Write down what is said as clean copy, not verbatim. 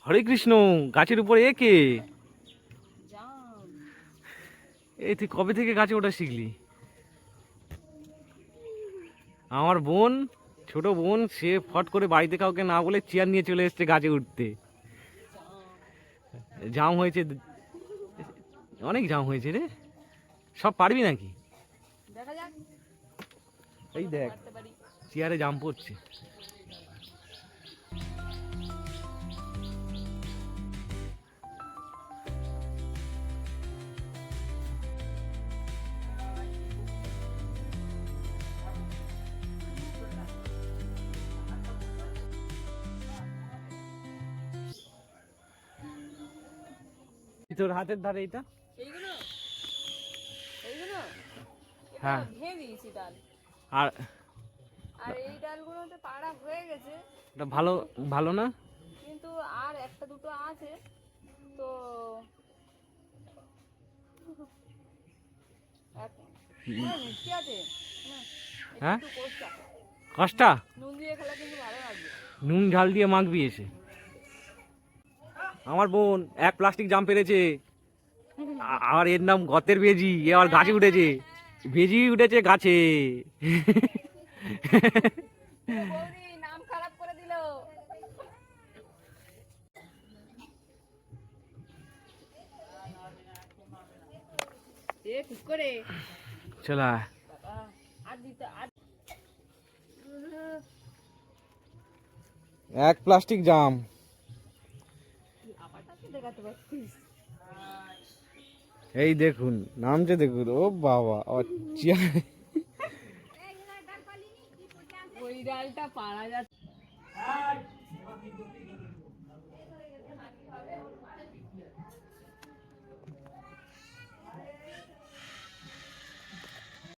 হরে কৃষ্ণ, গাছের উপরে একে এই তুই কবে থেকে গাছে ওঠা শিখলি? আমার বোন, ছোট বোন, সে ফট করে বাড়িতে কাউকে না বলে চেয়ার নিয়ে চলে এসছে গাছে উঠতে। জাম হয়েছে, অনেক জাম হয়েছে রে। সব পারবি নাকি? এই দেখ চেয়ারে জাম পড়ছে। তোর হাতের ধারে এটা হ্যাঁ, আর এই ডালগুলোতে পাড়া হয়ে গেছে, এটা ভালো ভালো না, কিন্তু আর একটা দুটো আছে তো মিষ্টি আছে। হ্যাঁ কষ্টা নুন দিয়ে খেলা কিন্তু ভালো লাগবে। নুন ঝাল দিয়ে মাখবি এসে। আমার বোন এক প্লাস্টিক জাম পেরেছে, আর এর নাম গতের বেজি। এ আবার গাছে উঠেছে, বেজি উঠেছে গাছে। নাম খারাপ করে দিল। ঠিক করে চলা এক প্লাস্টিক জাম। এই দেখুন নামছে, দেখুন ও বাবা, ওই ডালটা পাড়া যাচ্ছে।